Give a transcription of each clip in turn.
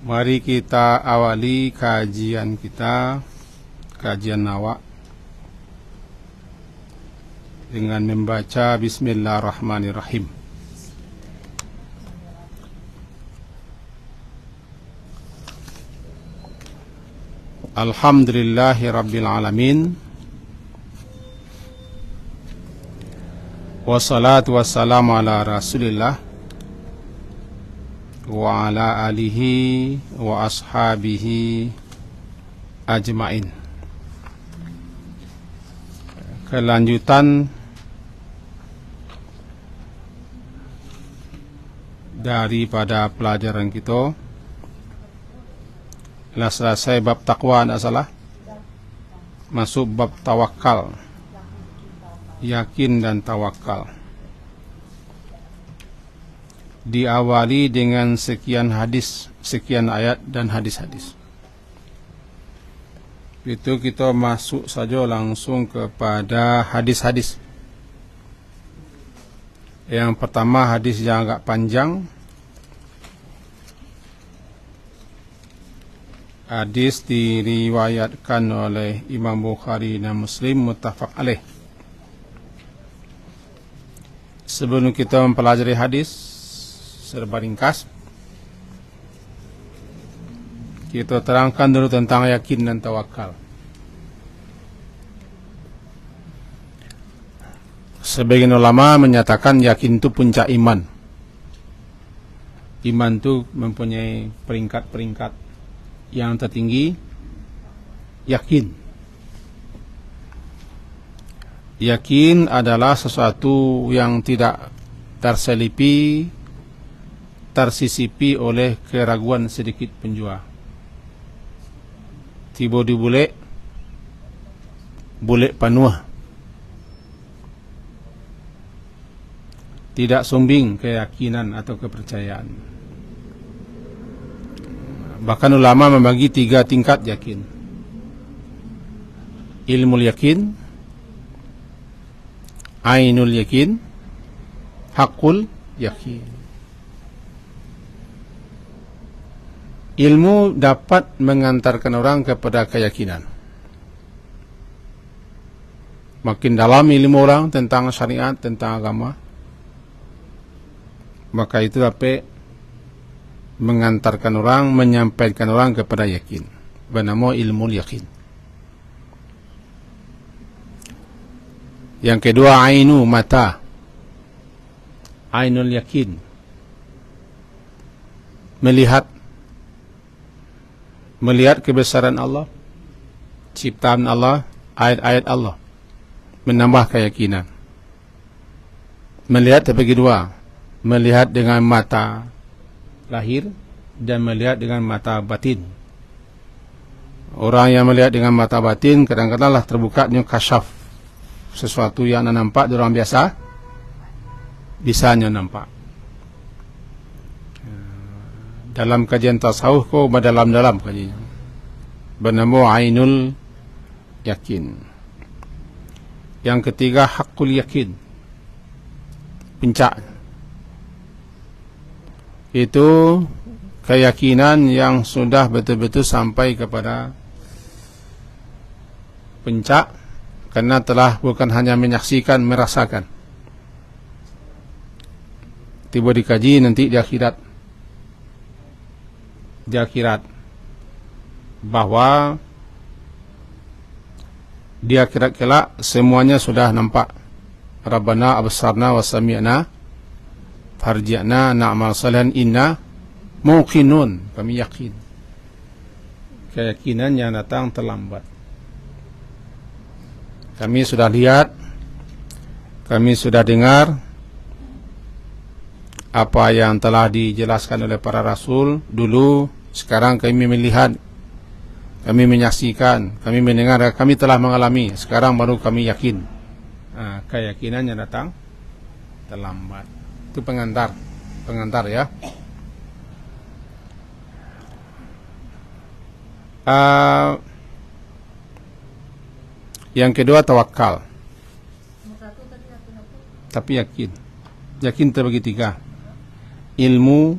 Mari kita awali kajian kita, kajian Nawa, dengan membaca Bismillahirrahmanirrahim. Alhamdulillahi Rabbil Alamin, wassalatu wassalamu ala Rasulillah wa ala alihi wa ashabihi ajmain. Kelanjutan daripada pelajaran kita telah selesai bab takwa, tidak salah, masuk bab tawakal, yakin dan tawakal. Diawali dengan sekian hadis, sekian ayat dan hadis-hadis. Itu kita masuk saja langsung kepada hadis-hadis. Yang pertama hadis yang agak panjang. Hadis diriwayatkan oleh Imam Bukhari dan Muslim, muttafaq alaih. Sebelum kita mempelajari hadis serba ringkas, kita terangkan dulu tentang yakin dan tawakal. Sebagian ulama menyatakan yakin itu puncak iman. Iman itu mempunyai peringkat-peringkat. Yang tertinggi yakin. Yakin adalah sesuatu yang tidak terselipi, tersisipi oleh keraguan sedikit pun jua. Tiba di bule penuh. Tidak sombing keyakinan atau kepercayaan. Bahkan ulama membagi 3 tingkat yakin. Ilmul yakin, ainul yakin, hakul yakin. Ilmu dapat mengantarkan orang kepada keyakinan. Makin dalam ilmu orang tentang syariat, tentang agama, maka itu dapat mengantarkan orang, menyampaikan orang kepada yakin. Bernama ilmu yakin. Yang kedua, ainu, mata. Ainul yakin, melihat kebesaran Allah, ciptaan Allah, ayat-ayat Allah, menambah keyakinan. Melihat terbagi 2, melihat dengan mata lahir dan melihat dengan mata batin. Orang yang melihat dengan mata batin kadang-kadang terbukanya kasyaf, sesuatu yang nampak di orang biasa bisanya nampak. Dalam kajian tasawuf kau dalam kajian bernama ainul yakin. Yang ketiga hakul yakin, puncak. Itu keyakinan yang sudah betul-betul sampai kepada puncak, karena telah bukan hanya menyaksikan, merasakan. Tiba dikaji nanti di akhirat. Di akhirat, bahwa di akhirat kelak semuanya sudah nampak. Rabbana absarna wa sami'na farji'na na'mal salihan inna muqinun, kami yakin. Keyakinan yang datang terlambat. Kami sudah lihat, kami sudah dengar apa yang telah dijelaskan oleh para rasul dulu. Sekarang kami melihat, kami menyaksikan, kami mendengar, kami telah mengalami. Sekarang baru kami yakin. Keyakinan yang datang terlambat. Itu pengantar ya. Yang kedua tawakal. Tapi yakin terbagi 3. Ilmu,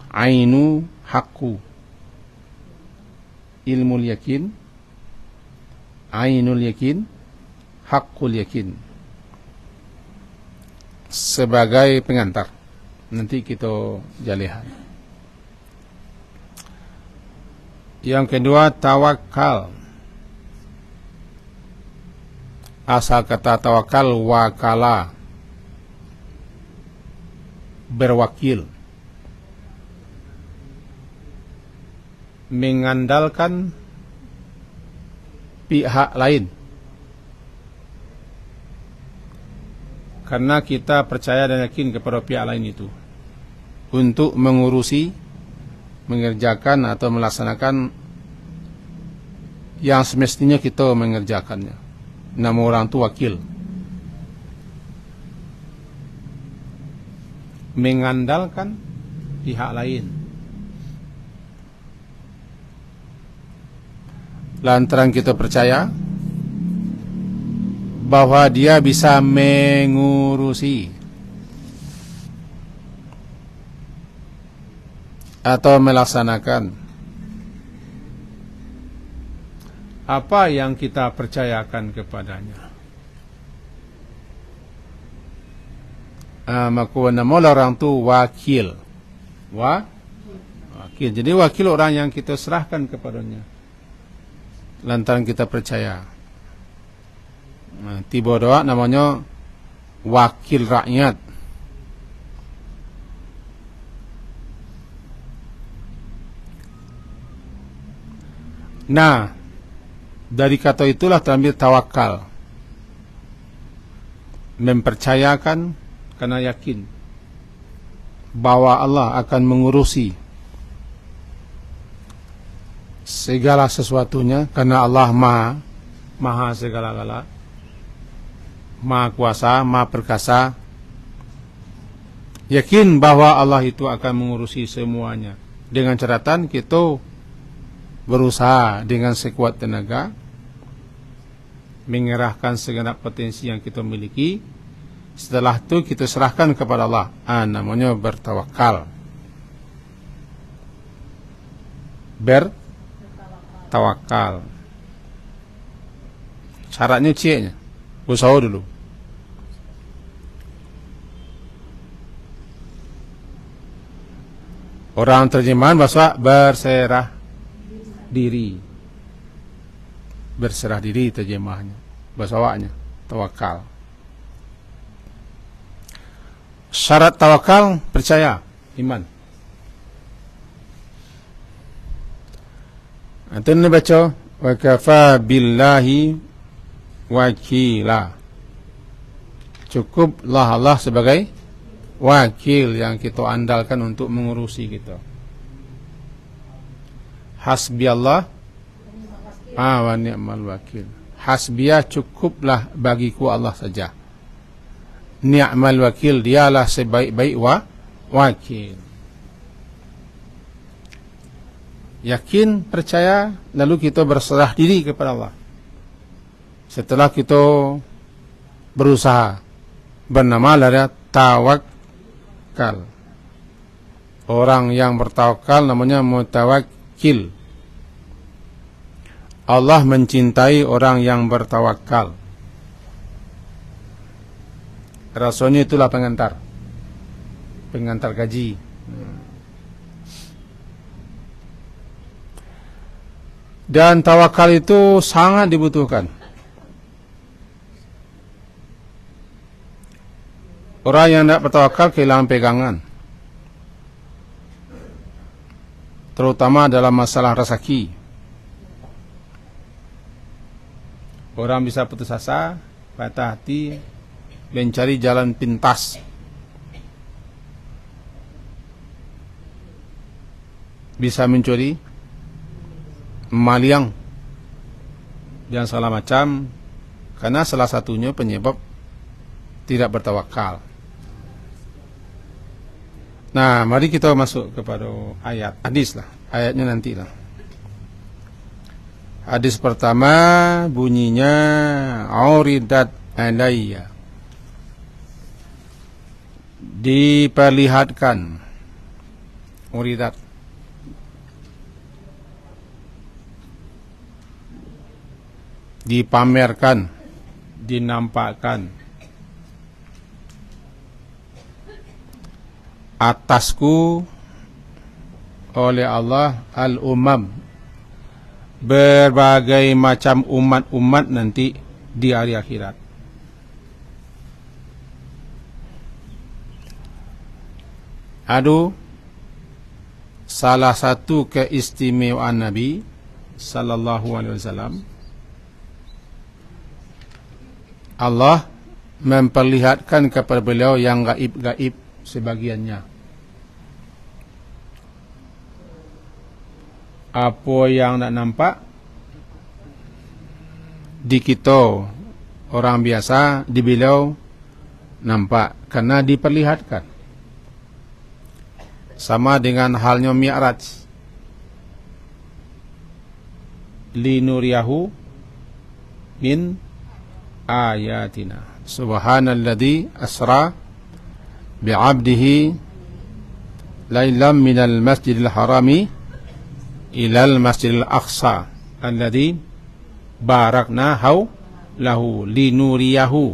ainu, haku. ilmul yakin, ainul yakin, haqqul yakin sebagai pengantar. Nanti kita jalihan. Yang kedua, tawakal. Asal kata tawakal wakala, berwakil, mengandalkan pihak lain. Karena kita percaya dan yakin kepada pihak lain itu untuk mengurusi, mengerjakan atau melaksanakan yang semestinya kita mengerjakannya. Nama orang itu wakil. Mengandalkan pihak lain. Lantaran kita percaya bahwa dia bisa mengurusi atau melaksanakan apa yang kita percayakan kepadanya. Maka nama orang tu wakil. Wakil. Jadi wakil orang yang kita serahkan kepadanya lantaran kita percaya. Tiba doa namanya wakil rakyat. Nah, dari kata itulah terambil tawakal. Mempercayakan karena yakin bahwa Allah akan mengurusi segala sesuatunya, karena Allah maha segala-gala, maha kuasa, maha perkasa. Yakin bahwa Allah itu akan mengurusi semuanya. Dengan catatan kita berusaha dengan sekuat tenaga mengerahkan segenap potensi yang kita miliki. Setelah itu kita serahkan kepada Allah. Namanya bertawakal. Bertawakal. Syaratnya C-nya. Usaha dulu. Orang terjemahan bahasa berserah diri. Berserah diri terjemahnya. Bahasa awaknya tawakal. Syarat tawakal percaya, iman. Nanti ini baca wa kafa billahi wakila. Cukuplah Allah sebagai wakil yang kita andalkan untuk mengurusi kita. Hasbi Allah wa ni'mal wakil. Hasbiya, cukuplah bagiku Allah saja. Ni'mal wakil, dialah sebaik-baik wakil. Yakin, percaya, lalu kita berserah diri kepada Allah. Setelah kita berusaha, bernama adalah tawakal. Orang yang bertawakal namanya mutawakkil. Allah mencintai orang yang bertawakal. Rasanya itulah pengantar gaji. Dan tawakal itu sangat dibutuhkan. Orang yang tidak bertawakal kehilangan pegangan, terutama dalam masalah rezeki. Orang bisa putus asa, patah hati, mencari jalan pintas. Bisa mencuri, maliang, dan segala macam, karena salah satunya penyebab tidak bertawakal. Nah, mari kita masuk kepada ayat, hadis lah, ayatnya nanti lah. Hadis pertama bunyinya auridat alayya, diperlihatkan. Uridat dipamerkan, dinampakkan atasku oleh Allah al-umam, berbagai macam umat-umat nanti di hari akhirat. Aduh, salah satu keistimewaan Nabi sallallahu alaihi wasallam, Allah memperlihatkan kepada beliau yang gaib-gaib sebagiannya. Apa yang nak nampak di kita orang biasa, di beliau nampak karena diperlihatkan. Sama dengan halnya Mi'raj, linuriyahu min ayatina, subhanalladzi asra bi'abdihi lailam minal masjidil harami ilal masjidil aqsa alladzi barakna lahu linuriyahu,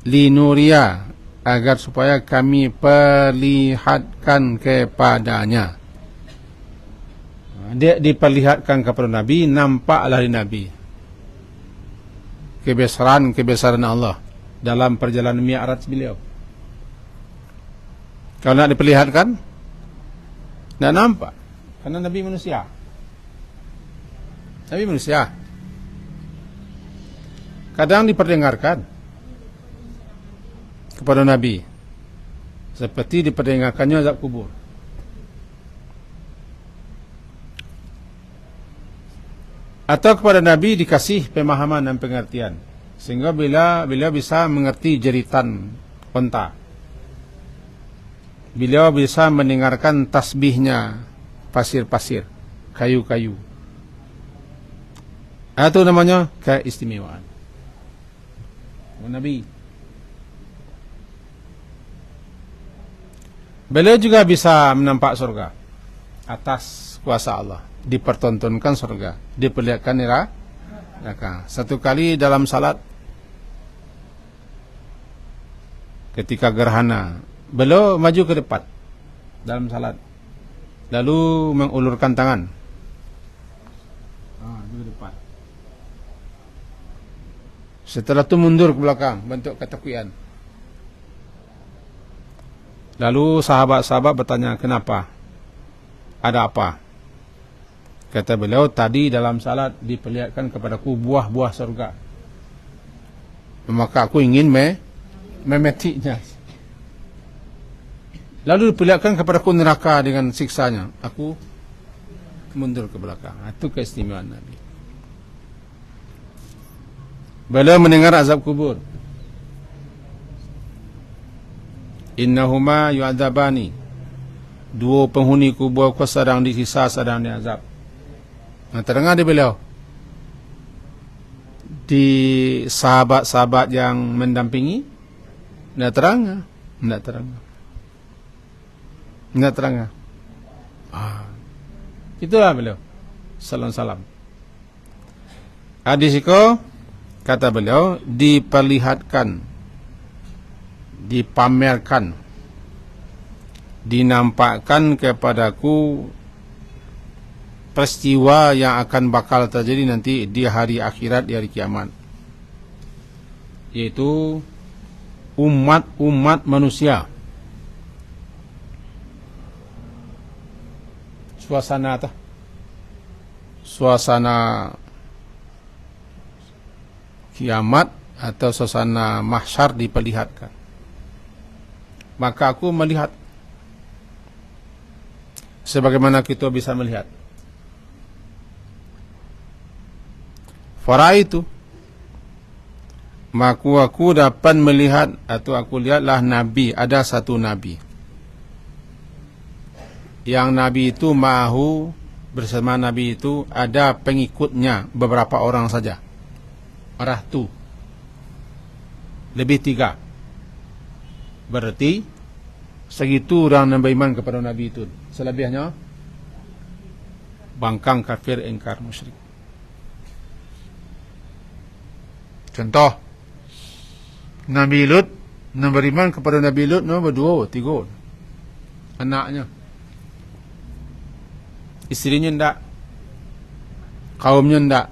linuriya, agar supaya kami perlihatkan kepadanya. Dia diperlihatkan kepada Nabi, nampaklah di Nabi kebesaran Allah dalam perjalanan Mi'raj beliau. Kalau nak diperlihatkan, nak nampak, karena Nabi manusia. Nabi manusia. Kadang diperdengarkan kepada Nabi, seperti diperdengarkannya azab kubur. Atau kepada Nabi dikasih pemahaman dan pengertian, sehingga beliau bisa mengerti jeritan onta, beliau bisa mendengarkan tasbihnya pasir-pasir, kayu-kayu. Itu namanya keistimewaan Nabi. Beliau juga bisa menampak surga atas kuasa Allah, dipertontonkan surga, diperlihatkan neraka. Satu kali dalam salat, ketika gerhana, beliau maju ke depan dalam salat, lalu mengulurkan tangan ke depan. Setelah itu mundur ke belakang, bentuk ketakuan. Lalu sahabat-sahabat bertanya, kenapa? Ada apa? Kata beliau, tadi dalam salat diperlihatkan kepadaku buah-buah surga, maka aku ingin memetiknya. Lalu diperlihatkan kepadaku neraka dengan siksanya, aku mundur ke belakang. Itu keistimewaan Nabi. Beliau mendengar azab kubur. Innahuma yu'adzabani, dua penghuni kubur ku sedang disiksa, sedang diazab. Terdengar di beliau, di sahabat-sahabat yang mendampingi, tidak terang. Itulah beliau salam. Hadisiko, kata beliau, diperlihatkan, dipamerkan, dinampakkan kepadaku peristiwa yang akan bakal terjadi nanti di hari akhirat, di hari kiamat, yaitu umat manusia. Suasana kiamat atau suasana mahsyar diperlihatkan. Maka aku melihat sebagaimana kita bisa melihat. Faraitu, maka aku dapat melihat atau aku lihatlah Nabi, ada satu Nabi. Yang Nabi itu ma'ahu, bersama Nabi itu ada pengikutnya beberapa orang saja. Rahtu, lebih 3. Berarti segitu orang yang beriman kepada Nabi itu. Selebihnya bangkang, kafir, ingkar, musyrik. Contoh, Nabi Lut beriman kepada Nabi Lut berdua, tiga anaknya. Isterinya ndak, kaumnya ndak.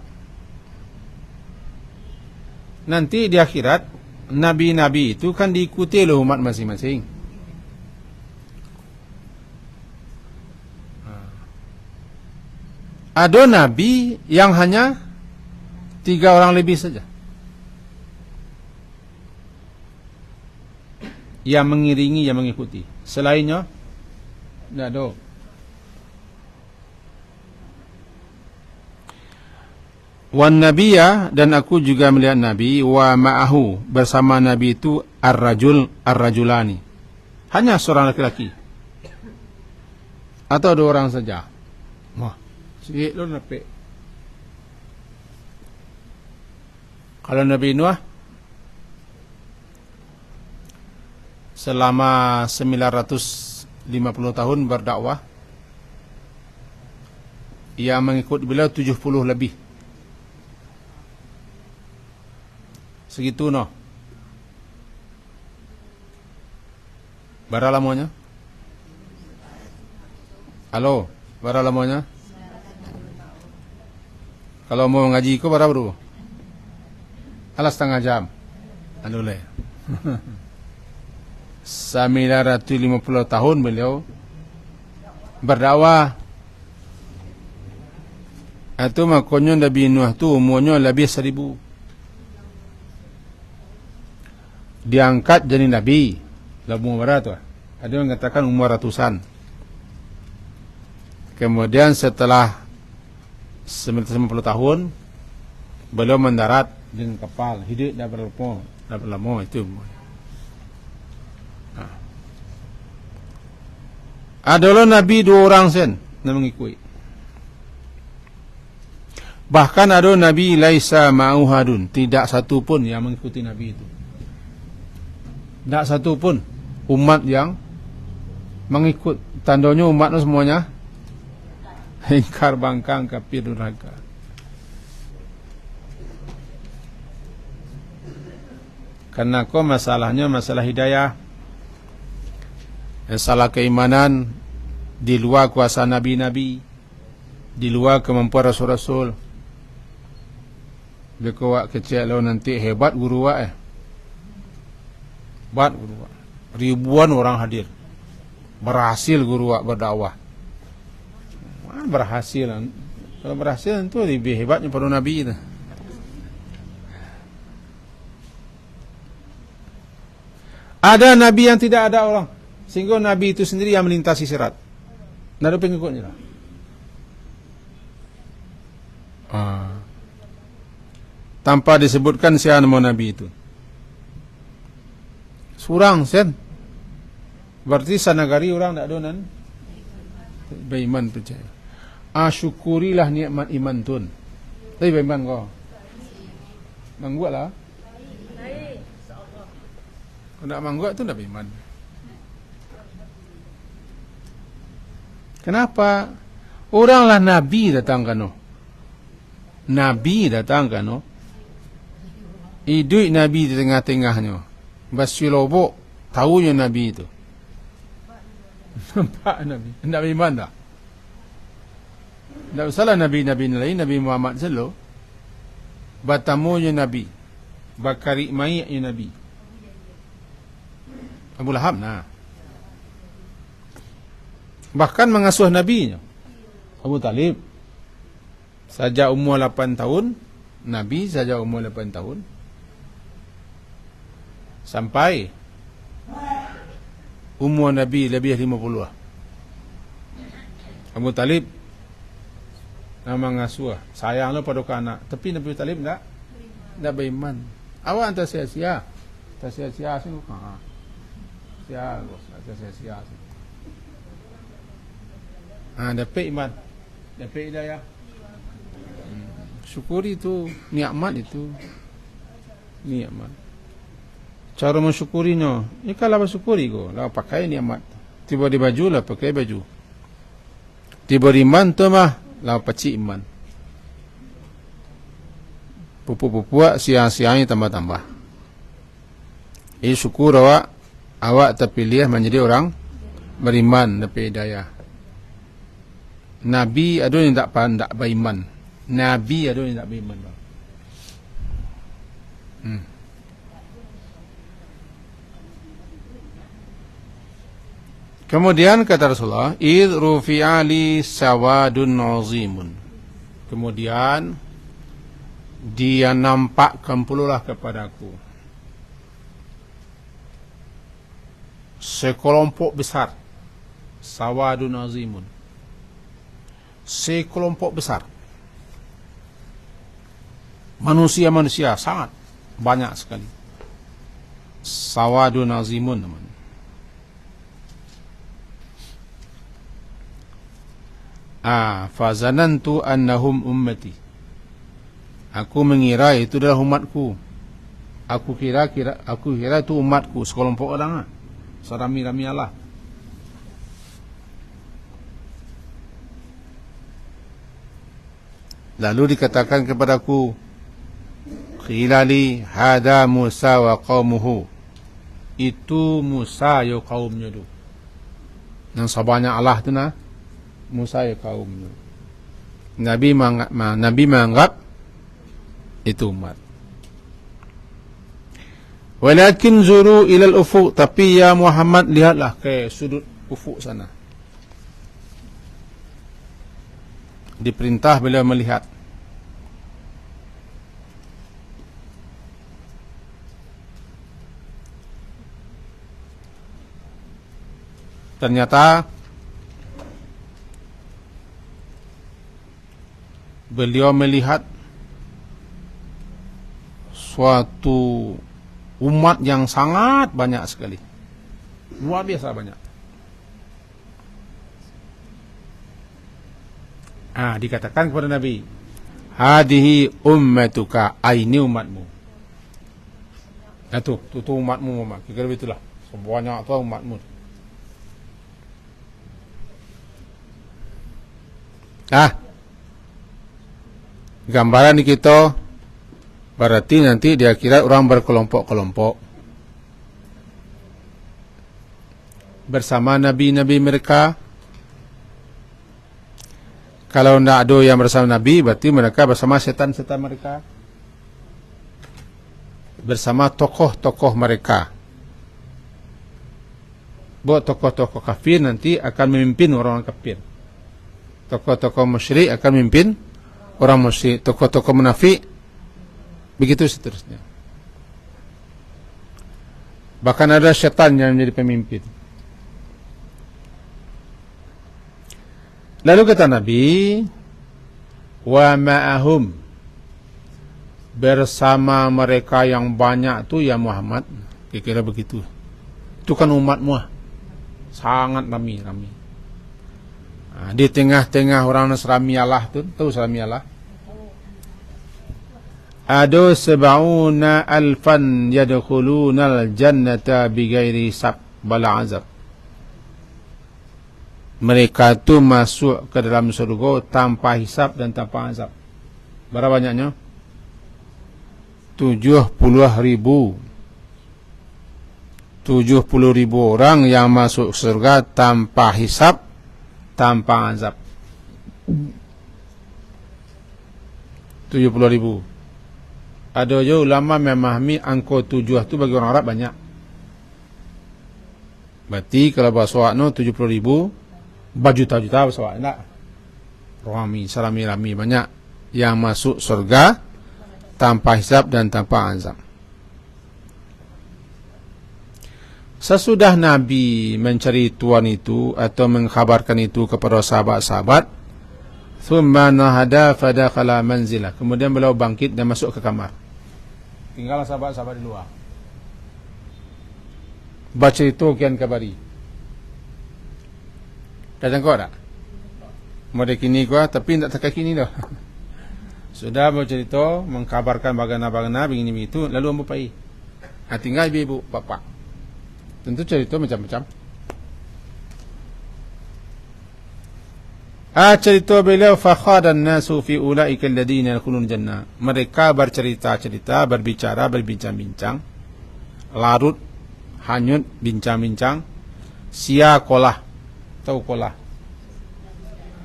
Nanti di akhirat nabi-nabi itu kan diikuti oleh umat masing-masing. Ada nabi yang hanya 3 orang lebih saja yang mengiringi, yang mengikuti. Selainnya tidak ada. Wan nabiyya, dan aku juga melihat nabi, wa ma'ahu, bersama nabi itu ar-rajulani, hanya seorang laki-laki atau 2 orang saja. Wah, sikit lu napik. Kalau Nabi Nuh selama 950 tahun berdakwah, ia mengikut beliau 70 lebih. Segitu no. Berapa lamanya? Halo, berapa lamanya? Kalau mau ngaji kau berapa dulu? Alas setengah jam. Anu le. 950 tahun beliau berdakwah. Itu makanya Nabi Nuh tu umurnya lebih 1000. Diangkat jadi nabi dalam umur berapa? Ada yang mengatakan umur ratusan. Kemudian setelah 90 tahun beliau mendarat dengan kapal, hidup dah berlama itu. Adalah nabi 2 orang sen yang mengikuti. Bahkan ada nabi laisa ma'uhadun, tidak satu pun yang mengikuti nabi itu. Tak satu pun umat yang mengikut. Tandanya umat itu semuanya ingkar, bangkang, kafir, durhaka. Karena kau masalahnya masalah hidayah, masalah keimanan di luar kuasa nabi-nabi, di luar kemampuan rasul-rasul. Dia kau kecil lo nanti hebat guru guru, ribuan orang hadir, berhasil guru berdakwah. Berhasil. Kalau berhasil itu lebih hebatnya para nabi itu. Ada nabi yang tidak ada orang, sehingga nabi itu sendiri yang melintasi sirat. Tidak ada pengikutnya. Tanpa disebutkan siapa nama nabi itu. Surang sen. Berarti sanagari orang tak ada nan beriman percaya. Syukurilah nikmat iman tun. Tapi beriman kau. Mangguat lah. Kalau nak mangguat tu tak beriman. Kenapa? Oranglah nabi datang kano. Nabi datang kano. Hidup nabi di tengah-tengahnya. Basilobok tahunya nabi itu. Nampak nabi. Tidak beriman tak? Tidak usahlah nabi-nabi lain. Nabi Muhammad sallallahu batamunya nabi, bakari mayaknya nabi. Abu Lahab nah. Bahkan mengasuh nabinya Abu Talib. Saja umur 8 tahun, nabi saja umur 8 tahun. Sampai umur Nabi lebih 50 lah. Abu Talib nama ngasuh, sayanglah pada anak. Tapi Nabi Talib tak beriman. Awak antar sia-sia. Tak sia-sia sih. Sia, tak sia-sia sih. Dapat iman. Dapat hidayah. Syukuri itu, nikmat itu. Nikmat. Cara mensyukurinya, kalau bersyukuri ko, lah pakai nikmat. Tiba di baju lah pakai baju. Tiba di iman tu mah, lah paci iman. Pupuk-pupuk siang-siang tambah-tambah. Syukur awak terpilih menjadi orang beriman dapat hidayah. Nabi ada yang tak beriman. Nabi ada yang tak beriman. Kemudian kata Rasulullah, "Id rufi'a li sawadun azimun." Kemudian dia nampakkan pululah kepadaku sekelompok besar, sawadun azimun, sekelompok besar manusia-manusia sangat banyak sekali. Sawadun azimun namanya. Fazanantu annahum ummati. Aku mengira itu adalah umatku. Aku kira itu umatku, sekelompok orang serami-rami Allah. Lalu dikatakan kepadaku, "Khilali hada Musa wa qaumuhu." Itu Musa ya kaumnya tu. Yang sebanyak Allah tu nah, Musa ya kaumnya. Nabi menganggap itu umat. Walakin zuru ilal ufuq, tapi ya Muhammad lihatlah ke sudut ufuk sana. Diperintah beliau melihat. Ternyata beliau melihat suatu umat yang sangat banyak sekali, luar biasa banyak. Dikatakan kepada Nabi, "Hadihi ummatuka," ini umatmu. Itu umatmu, Muhammad. Kira itulah, sebanyak tu umatmu. Gambaran di kita berarti nanti di akhirat orang berkelompok-kelompok bersama nabi-nabi mereka. Kalau tidak ada yang bersama nabi, berarti mereka bersama setan-setan mereka, bersama tokoh-tokoh mereka. Buat tokoh-tokoh kafir nanti akan memimpin orang-orang kafir. Tokoh-tokoh musyrik akan memimpin orang musyrik. Tokoh-tokoh munafik, begitu seterusnya. Bahkan ada syaitan yang menjadi pemimpin. Lalu kata Nabi, "Wa ma'ahum," bersama mereka yang banyak tu ya Muhammad. Kira-kira begitu. Itu kan umatmu, sangat ramai. Di tengah-tengah orang serami Allah tu, tahu serami Allah? Ada 70 alfan yadkhuluna al-jannata bighairi hisab wala azab. Mereka tu masuk ke dalam surga tanpa hisab dan tanpa azab. Berapa banyaknya? 70,000. 70,000 orang yang masuk surga tanpa hisab, tanpa azab. 70,000. Ada je ulama memahami angka 7 tu bagi orang Arab banyak. Berarti kalau bahasa Arab no 70,000, berjuta-juta bahasa Arab tak? Rami banyak yang masuk surga tanpa hisab dan tanpa azab. Sesudah Nabi mencari tuan itu atau mengkhabarkan itu kepada sahabat-sahabat, thumma nahada fadakhala manzilah. Kemudian beliau bangkit dan masuk ke kamar. Tinggal sahabat-sahabat di luar. Baca itu kian kabari. Datang kau tak? Mau kini kau, tapi tak tak kini dah. Sudah bercerita, mengkabarkan bagaimana begini begitu, lalu ambil pergi. Tinggal ibu bapa. Tentu cerita macam-macam. Cerita beliau, fakhadan nasu fi ulaika alladhina yadkhulun jannah. Mereka bercerita-cerita, berbincang-bincang, larut, hanyut, bincang-bincang. Siakolah, tahu kolah?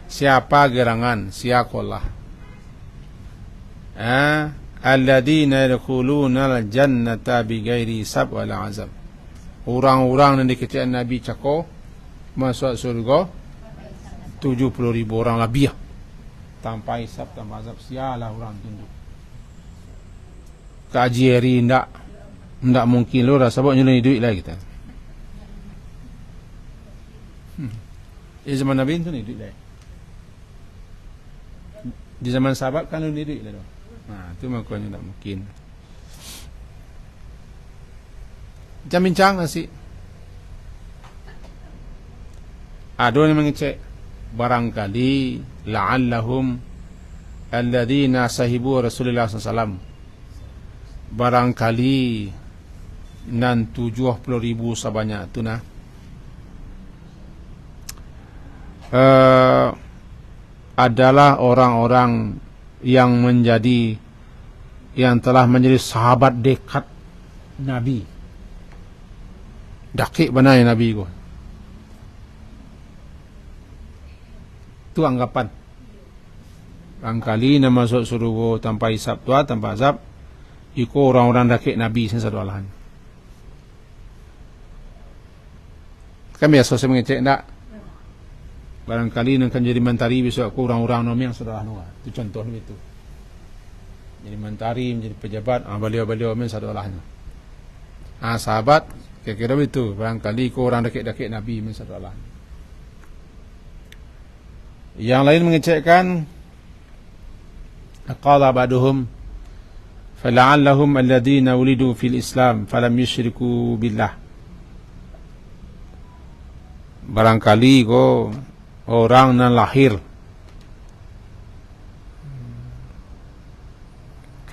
Siapa gerangan? Siakolah. Alladhina yadkhuluna al-jannata bighairi hisab wala azab. Orang-orang yang dikatakan Nabi cakap masuk surga 70,000 orang lebih tanpa hisab, tanpa azab. Sialah orang tunduk. Kaji hari ndak mungkin lo rasa buat nyelani duit lah kita. Zaman Nabi itu ni duit lah. Di zaman sahabat kan lu ni duit lah. Itu makanya tak mungkin. Bincang nasi. Ada yang mengecek barangkali la'allahum alladhina sahibu Rasulullah SAW, barangkali nan 70,000 sebanyak itu nah adalah orang-orang yang telah menjadi sahabat dekat Nabi. Dakik benar ya Nabi ko. Itu anggapan. Barangkali nak masuk surga tanpa hisab tua, tanpa azab, iko orang-orang dakik Nabi sensadu alahan. Kami biasa saya mengecek tak? Barangkali nak jadi mentari besok aku orang-orang nom yang sudah anu. Itu contoh itu. Jadi mentari, menjadi pejabat, beliau-beliau men sadu alahan. Sahabat kira-kira begitu. Barangkali iko orang dakik-dakik Nabi men sadu alahan. Yang lain mengecekkan qala ba'duhum fala'allahum alladhina ulidu fil Islam falam yusyriku billah. Barangkali ko orang yang lahir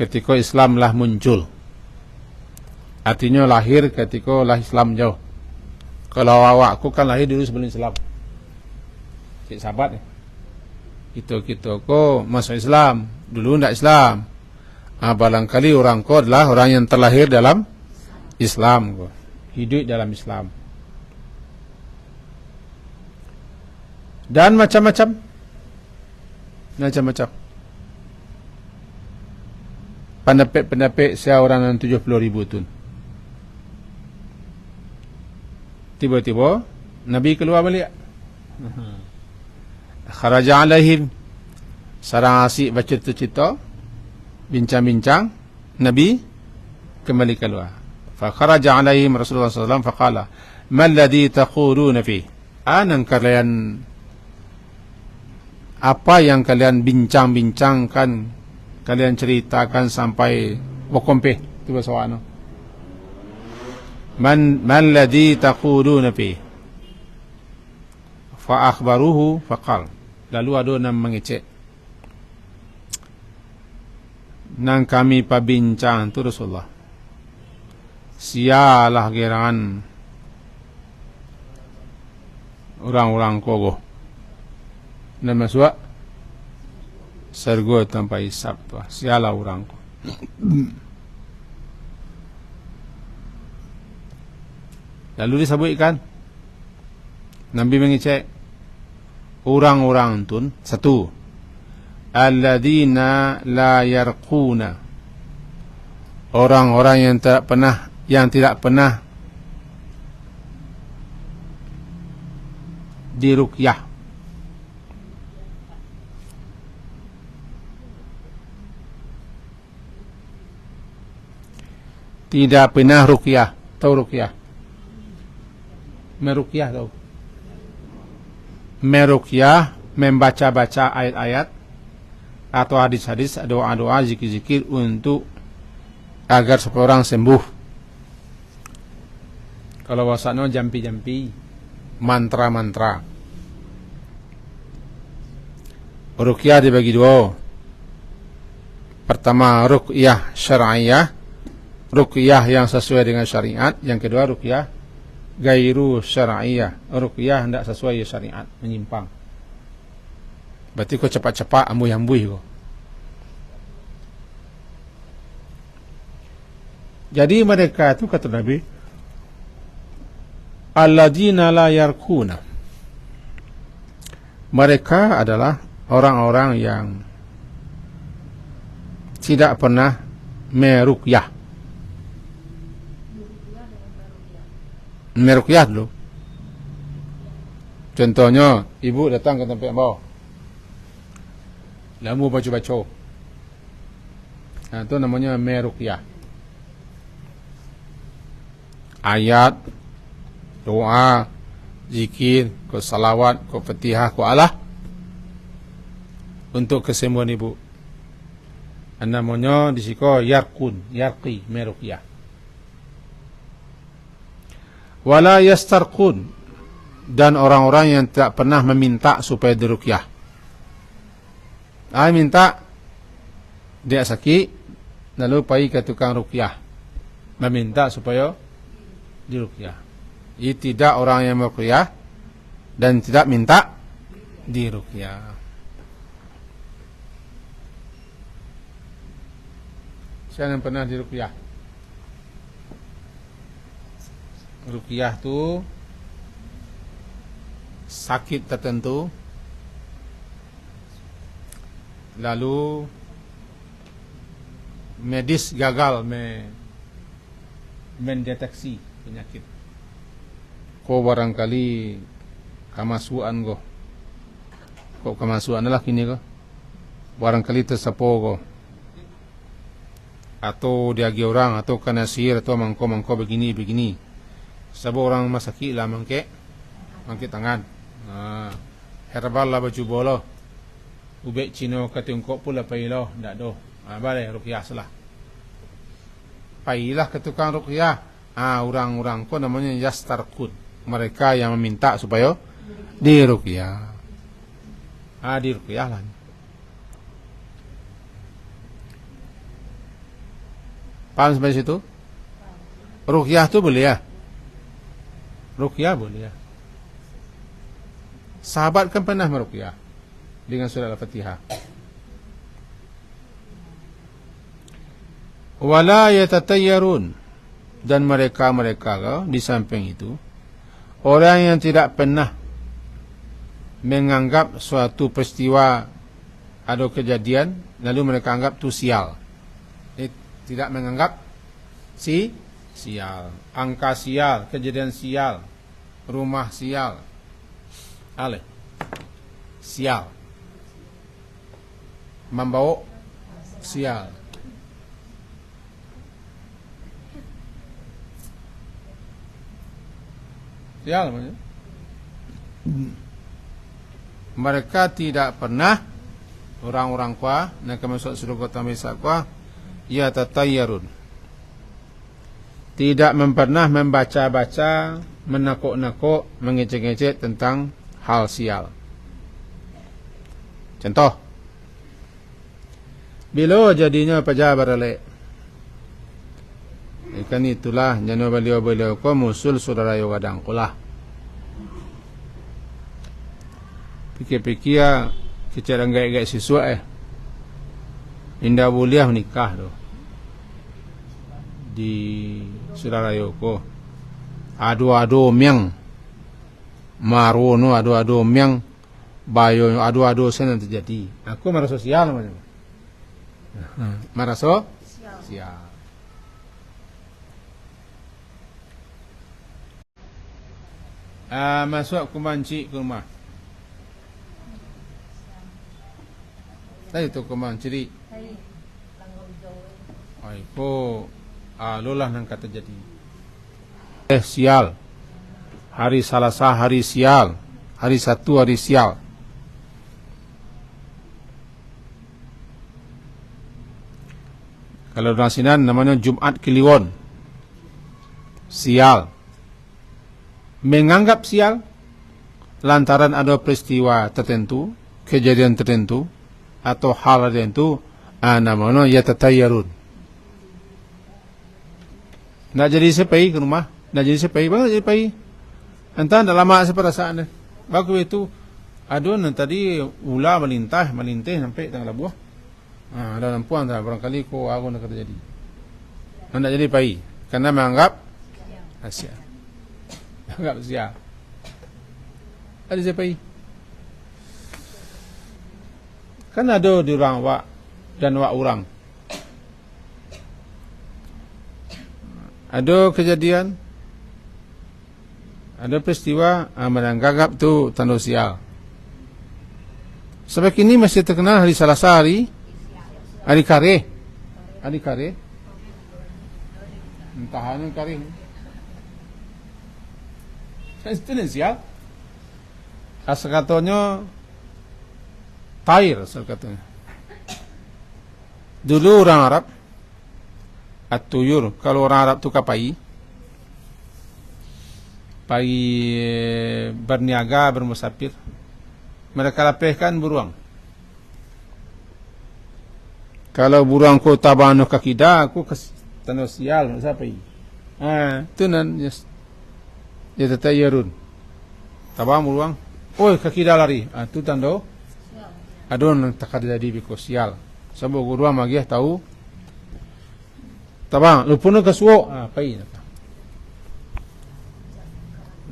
ketika Islam lah muncul, artinya lahir ketika lah Islam jauh. Kalau awakku kan lahir dulu sebelum Islam, cik sahabat kita ko masuk Islam dulu ndak Islam. Barangkali orang ko adalah orang yang terlahir dalam Islam ko, hidup dalam Islam. Dan macam-macam pendapat seorang yang 70,000 tu. Tiba-tiba Nabi keluar balik. Kharaja alaihim, sarang asyik baca cerita, bincang-bincang. Nabi kembali keluar. Fa kharaja alaihim Rasulullah SAW faqala mal ladzi taquluna fi, kalian apa yang kalian bincang-bincangkan, kalian ceritakan sampai berkompeh. Itu bahasa Arab. Man ladzi taquluna fi, fa akhbaruhu faqal. Lalu ada yang mengecek, nang kami pabincang tu Rasulullah, sialah gerangan orang-orang kogoh dan masuk sergo tanpa hisab tu. Sialah orang ko. Lalu disebutkan Nabi mengecek orang-orang tun, satu, alladzina la yarquna, orang-orang yang tidak pernah diruqyah. Tidak pernah ruqyah. Tahu ruqyah? Meruqyah tahu? Meruqyah, membaca-baca ayat-ayat atau hadis-hadis, doa-doa, zikir-zikir untuk agar seseorang sembuh. Kalau bahasanya jampi-jampi, mantra-mantra. Ruqyah dibagi dua. Pertama, ruqyah syar'iyah, ruqyah yang sesuai dengan syariat. Yang kedua, ruqyah gairu syar'iyah, ruqyah tidak sesuai syariat, menyimpang. Berarti kau cepat-cepat ambui-ambui kau. Jadi mereka itu kata Nabi, alladzina la yarkuna. Mereka adalah orang-orang yang tidak pernah meruqyah. Meruqyah dulu. Contohnya, ibu datang ke tempat bawah, lalu baca-baca. Nah, itu namanya meruqyah. Ayat, doa, zikir, ko salawat, ko fatihah, ko Allah untuk kesembuhan ibu. Namanya di siko yarqi, meruqyah. Wala yastarqun, dan orang-orang yang tidak pernah meminta supaya diruqyah. Minta dia sakit, lalu pergi ke tukang ruqyah, meminta supaya diruqyah. Ini tidak orang yang meruqyah dan tidak minta diruqyah. Siapa yang pernah diruqyah? Ruqyah tu sakit tertentu, lalu medis gagal mendeteksi penyakit. Kau barangkali kemasukan kau. Kau kemasukan adalah kini kau. Barangkali tersapo kau. Atau diagi orang, atau kena sihir, atau mangko begini. Sebab orang masakit lah mangke tangan. Herbal lah baju bolo. Ubek Cino katungkok pula pailoh, ndak doh. Balai ruqyah salah. Pailah ke tukang ruqyah. Orang-orang ko namanya yastarqud. Mereka yang meminta supaya diruqyah. Diruqyah lah. Paham sampai situ? Ruqyah tu boleh ya? Ruqyah boleh ya? Sahabat kan pernah meruqyah dengan surah Al-Fatihah. Wala yatatayyarun, dan mereka di samping itu orang yang tidak pernah menganggap suatu peristiwa atau kejadian lalu mereka anggap itu sial. Tidak menganggap sial, angka sial, kejadian sial, rumah sial, sial, membawa sial. Sial maksudnya. Mereka tidak pernah orang-orang kuah nak masuk surga tamisa kuah ya tatayyarun, tidak pernah membaca-baca, menakut-nakut, mengecek-ngecek tentang hal sial. Contoh, bila jadinya pejabat relek, ikan itulah jano beliau-beliau ko musul saudara yo gadang kulah. Pikir-pikir kecerang gaya-gaya siswa indah boleh menikah doh di saudara yo ko. Adu-adu miang marono, adu-adu miang bayo, adu-adu sana terjadi. Aku marah sosial macam. Marah sosial. Masuk ke mancik ke rumah. Tadi tu ke mancik. Ko lolah nang kata jadi. Sial. Hari Selasa hari sial. Hari Sabtu hari sial. Kalau nasinan namanya Jumat Kliwon. Sial. Menganggap sial lantaran ada peristiwa tertentu, kejadian tertentu atau hal tertentu, namanya yatatayyarun. Nak jadi sepai ke rumah, nak jadi sepai, bang jadi sepai. Entah dah lama seperasaan. Bagus itu Adun tadi ular melintih sampai tengah labuh. Ada lampuan tak barangkali ko aku nak terjadi. Nak jadi pai karena menganggap sia. Menganggap sia. Ada siapa pai? Kan ada di orang wak dan wak orang. Ada kejadian, ada peristiwa menganggap tu tanda sial. Sampai kini masih terkenal hari Selasa, hari kare. Hari kare. Entah mana kare. Itu ni sial. Asal katanya tair, asal katanya. Dulu orang Arab at-tuyur, kalau orang Arab tu kapai berniaga, bermusafir, mereka lapihkan beruang. Kalau beruang ko tabano kakida, aku tanda sial siapa ini? Tu nan yes. Dia tatayarun. Tabang beruang. Oi kakida lari. Tu tanda adon takada jadi biko sial. Sebab beruang magiah tahu. Tabang lupuno kasuo. Pai.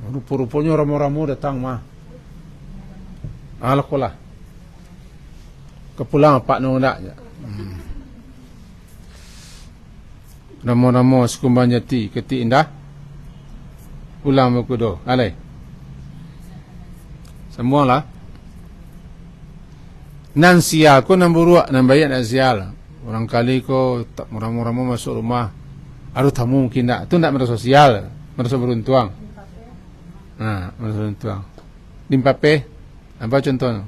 Rupa-rupanya ramu-ramu datang mah. Alakolah. Kepulang pak nondak je. Ramu-ramu sekumban jati ketik indah. Pulang berkudo. Alai. Semualah. Nan sial ko nan buruak nan bayat nak sial. Orang kali ko tak ramu-ramu masuk rumah. Aduh tamu mungkin tak. Tu tak merasa sial. Merasa beruntuang. Merasa beruntuang. Limpape. Apa contohnya?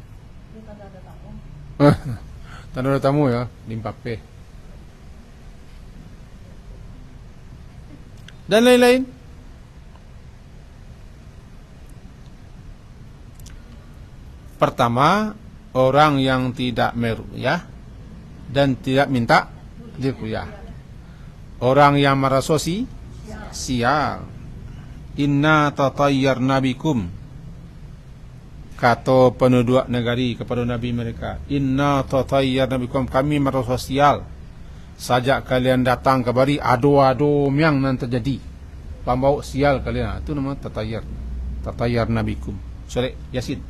Tanda ada tamu ya, limpape. Dan lain-lain. Pertama, orang yang tidak meruqyah dan tidak minta diruqyah. Orang yang merasa sial. Inna tatayyarna bikum. Kata penduduk negari kepada Nabi mereka, inna tatayyarna bikum, kami merasa sial sajak kalian datang ke bari ado-ado yang nan terjadi. Pembau sial kalian. Itu nama tatayyarna bikum. Surah Yasin.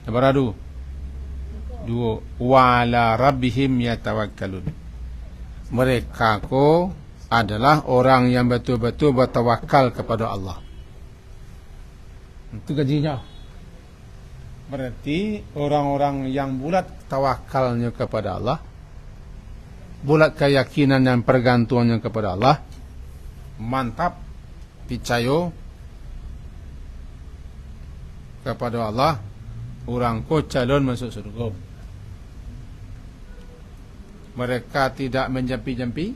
Beradu. Dua. Wa ala rabbihim yatawakkalun. Mereka ko adalah orang yang betul-betul bertawakal kepada Allah. Itu gajinya. Berarti orang-orang yang bulat tawakalnya kepada Allah, bulat keyakinan dan pergantungannya kepada Allah, mantap percaya kepada Allah, orang ko calon masuk surga. Mereka tidak menjampi-jampi,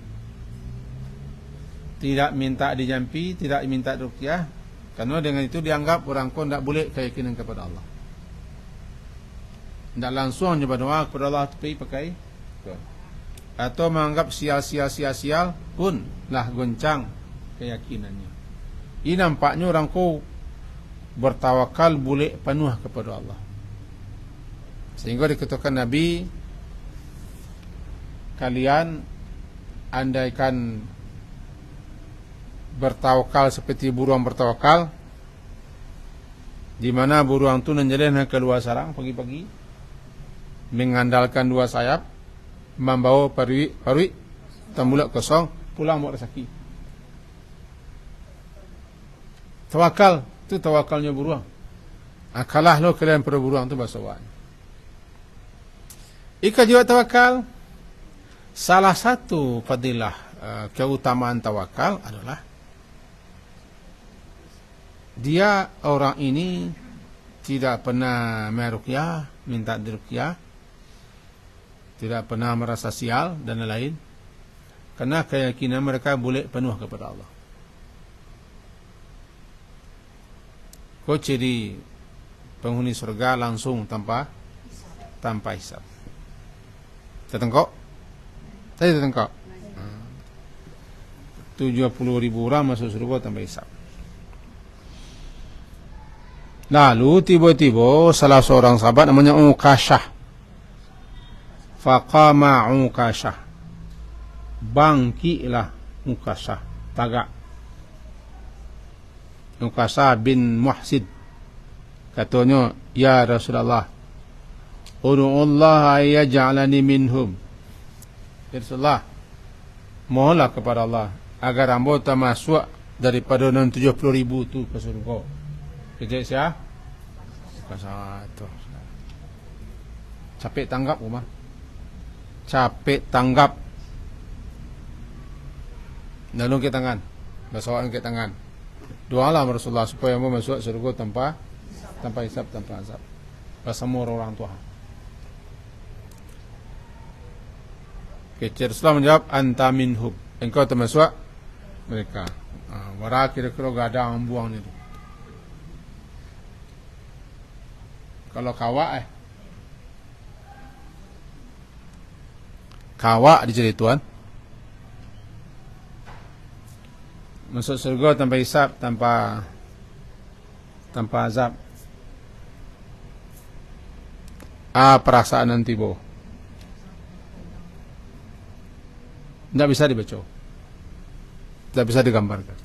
tidak minta dijampi, tidak minta ruqyah. Karena dengan itu dianggap orang ko tidak boleh keyakinan kepada Allah. Tidak langsung nyebut doa kepada Allah tapi pakai atau menganggap sial pun lah goncang keyakinannya. Ini nampaknya orang ko bertawakal boleh penuh kepada Allah. Sehingga dikatakan Nabi, kalian andaikan bertawakal seperti burung bertawakal, di mana burung itu menjalan keluar sarang pagi-pagi, mengandalkan dua sayap, membawa parui tambulak kosong, pulang bawa rezeki. Tawakal itu tawakalnya burung. Kalah lo kalian pada burung itu bahasa. Ika juga tawakal. Salah satu fadilah keutamaan tawakal adalah dia orang ini tidak pernah meruqyah, minta diruqyah, tidak pernah merasa sial dan lain-lain, karena keyakinan mereka boleh penuh kepada Allah. Kau ciri penghuni surga langsung tanpa hisab. Tertengkok? Tadi tertengkok. 70.000 orang masuk surga tanpa hisab. Lalu tiba-tiba salah seorang sahabat namanya Ukashah. Faqama Ukashah. Bangkilah Ukashah. Tagak. Ukashah bin Muhsid. Katanya, ya Rasulullah, Udu'ullah ayyaj'alani minhum. Ya Rasulullah, mohonlah kepada Allah agar hamba termasuk daripada 70,000 tu ke surga. Kejap siapa? Satu. Capek tanggap rumah. Capek tanggap. Lalu ke tangan. Bersoal ke tangan. Doalah Rasulullah supaya hamba masuk surga tanpa hisab, tanpa azab. Bersama orang tua. Kecil Rasulullah menjawab, anta minhum. Engkau termasuk mereka. Warah kira-kira gak ada yang buang itu. Kalau kawak kawak dicari Tuhan masuk surga tanpa hisab, tanpa azab. Perasaan nanti bo tidak bisa dibaca, tidak bisa digambarkan.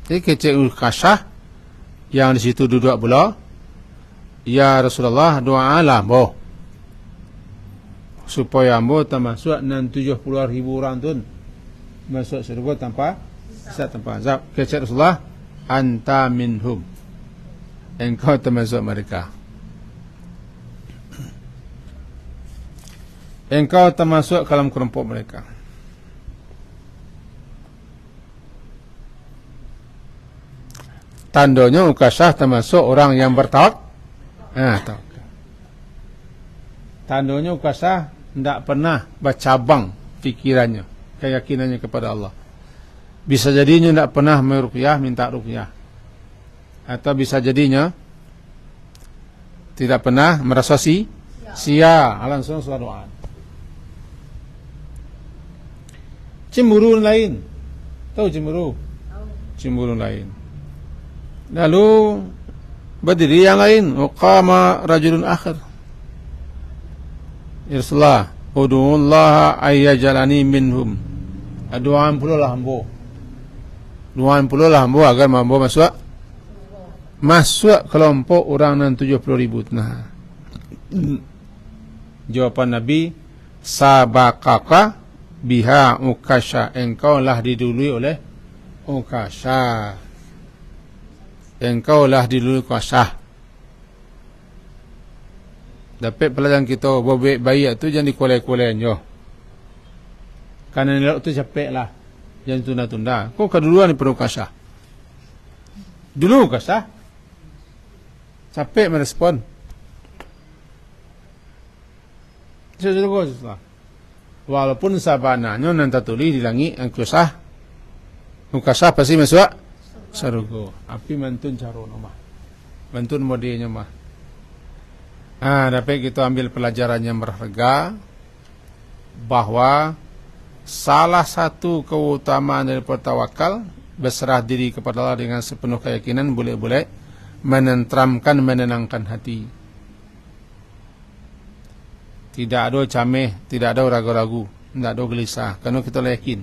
Jadi kecil Ukashah yang di situ duduk pula, ya Rasulullah, doalah boh supaya ambo termasuk 70,000 orang tu masuk surga tanpa hisab, tanpa azab. Kecil Rasulullah, anta minhum. Engkau termasuk mereka. Engkau termasuk dalam kelompok mereka. Tandanya Ukashah termasuk orang yang bertawakal. Tandanya Ukashah tidak pernah bercabang fikirannya, keyakinannya kepada Allah. Bisa jadinya tidak pernah meruqyah, minta ruqyah. Atau bisa jadinya tidak pernah merasa sia, langsung sholat doa. Cemburu lain. Tahu cemburu? Cemburu lain. Lalu berdiri yang lain, qama rajulun akhir. Ya Rasulullah, ud'ullaha ayyaj'alani minhum. Doaan pula lah hamba. Doaan pula lah hamba agar hamba masuk kelompok orang 70,000. Nah, jawapan Nabi, sabaqaka biha Ukashah. Engkau lah didului oleh Ukashah. Engkau lah didului Ukashah. Dapat pelajaran kita, bobek bayi tu jangan dikolek-kolek jo. Karena nilai tu capek lah. Jangan tunda-tunda. Kau keduluan ni perlu Ukashah. Dulu Ukashah capek merespon. Sesuatu. Walaupun sabananya nanti tulis di langit Ukashah pasti masuk surga. Api mantun caro nama. Mantun modenya mah. Dapat kita ambil pelajaran yang berharga bahwa salah satu keutamaan dari tawakal berserah diri kepada Allah dengan sepenuh keyakinan boleh-boleh menenteramkan, menenangkan hati. Tidak ada cameh, tidak ada ragu-ragu, tidak ada gelisah, karena kita yakin.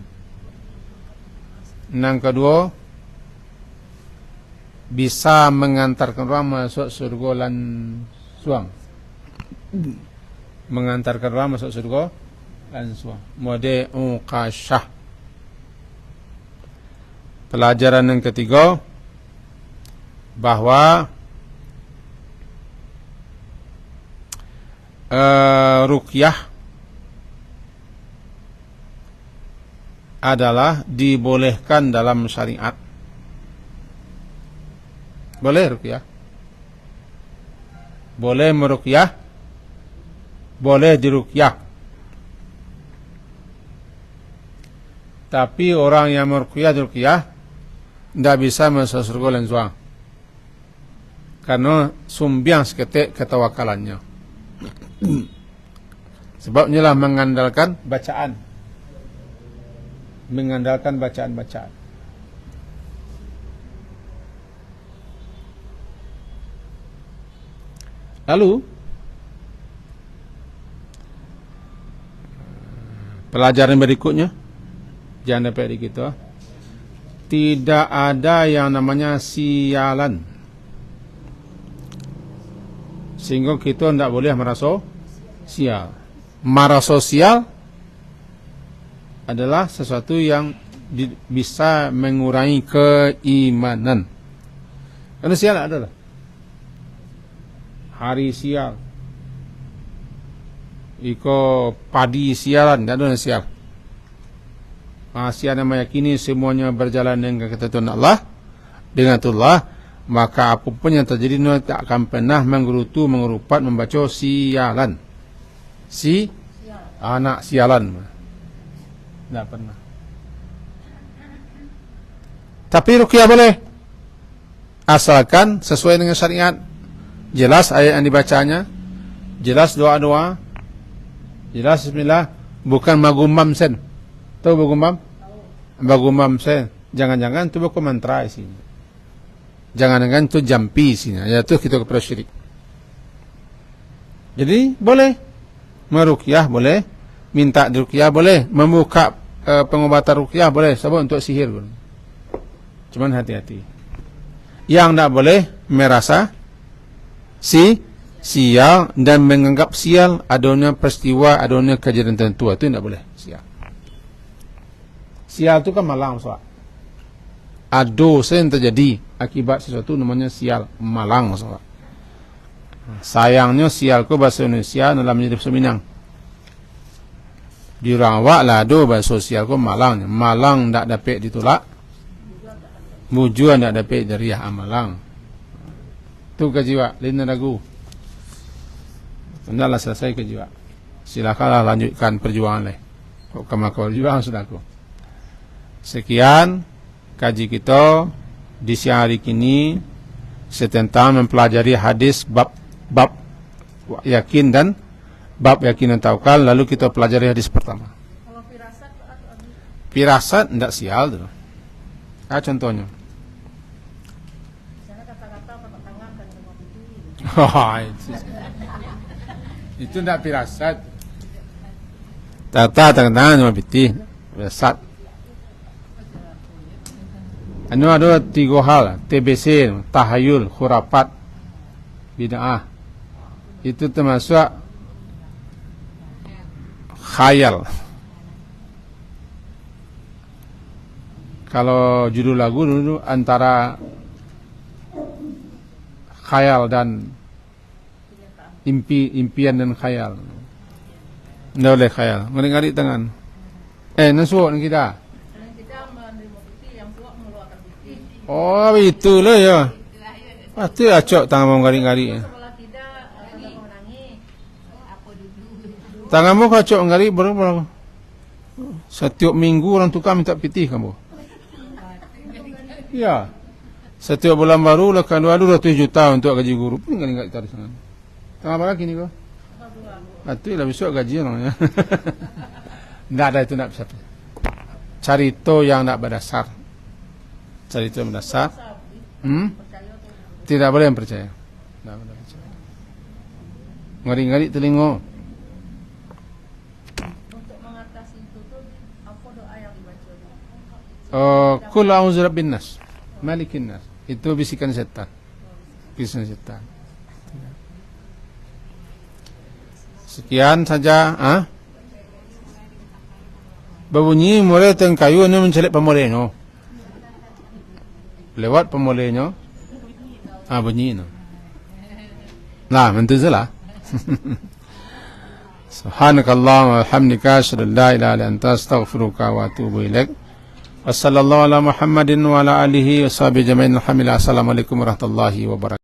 Yang kedua, bisa mengantarkan orang masuk surga lan suang. Mengantarkan orang masuk surga lan suang. Mode Ukashah. Pelajaran yang ketiga, bahwa ruqyah adalah dibolehkan dalam syariat. Boleh ruqyah, boleh meruqyah, boleh diruqyah. Tapi orang yang meruqyah diruqyah tidak bisa masuk surga lan suang, karena sumbiang seketik ketawakalannya. Sebabnya lah mengandalkan bacaan, Lalu pelajaran berikutnya, jangan dapat di kita, tidak ada yang namanya sialan, sehingga kita tidak boleh merasa sial. Marah sosial adalah sesuatu yang bisa mengurangi keimanan. Karena sial adalah hari sial, iko padi sialan, tidak ada sial. Sial yang meyakini semuanya berjalan dengan ketentuan Allah, dengan Allah, maka apapun yang terjadi tak akan pernah menggerutu, mengerupat, membaca sialan. Anak sialan, tidak pernah. Tapi ruqyah boleh, asalkan sesuai dengan syariat, jelas ayat yang dibacanya, jelas doa-doa, jelas bismillah, bukan magumam sen. Tahu magumam? Magumam sen. Jangan-jangan itu bukan mantra isinya. Jangan-jangan itu jampi isinya. Ya itu kita kepada syirik. Jadi boleh meruqyah, boleh minta diruqyah, boleh membuka pengobatan ruqyah, boleh sebab untuk sihir. Cuman hati-hati. Yang tidak boleh merasa sial dan menganggap sial adanya peristiwa, adanya kejadian tertentu, itu tidak boleh sial. Sial itu kan malang, soal. Dosa yang terjadi akibat sesuatu namanya sial, malang, soal. Sayangnya sial ku bahasa Indonesia dalam menjadi bahasa Minang. Di Rawak lah do bahasa sosial ku malang. Malang tak dapat ditolak, mujuan tak dapat dariah amalang. Tu kejiwa, lain ragu. Hendaklah selesai kejiwa. Silakanlah lanjutkan perjuangan leh. Kok kamu perjuangan saudaraku. Sekian kaji kita di siang hari kini tentang mempelajari hadis bab yakin dan bab yakin dan tawakal. Lalu kita pelajari hadis pertama. Kalau Firasat tidak sial tu. Contohnya. misalnya kata-kata pakai tangan dan dengan pipi. Itu tidak firasat. Tata tangan sama piti. Firasat. Anu ada 3 hal, TBC, tahayul, khurafat, bid'ah. Itu termasuk khayal. Kalau judul lagu dulu antara khayal dan impian dan khayal. Tidak boleh khayal. Ngari-ngari tangan. Nasuh kita. Kita menerima pipi, yang tua mengeluarkan pipi. Oh, itulah ya. Pasti acok tangan ngari-ngari. Sebelah tidak menangi apa dulu. Tanganmu kacok ngari berapa? Setiap minggu orang tukar minta pitih kamu. Ya. Setiap bulan baru lekan 200 juta untuk gaji guru. Pun ngari-ngari tarik sana. Tengah apa lagi ni kau? Itu lah besok gaji orang ya. Tidak ada itu, tidak bisa. Cerita yang tidak berdasar. Cerita yang berdasar. Tidak boleh yang percaya. Tidak boleh percaya. Ngari-ngari telinga. Untuk mengatasi itu tuh apa doa yang dibaca? Qul a'udzu birabbin nas, malikin nas. Itu bisikan setan. Bisikan setan. Sekian saja. Berbunyi mulai teng kayu ni mencelik pemolehnya. Lewat pemolehnya. Bunyi no. Nah, mentu salah. Subhanakallahumma wa bihamdika asyhadu an la ilaha illa anta astaghfiruka wa atubu ilaik. Wassallallahu ala Muhammadin wa ala alihi wa sahbihi jami'in. Alhamdulillah. Assalamualaikum warahmatullahi wabarakatuh.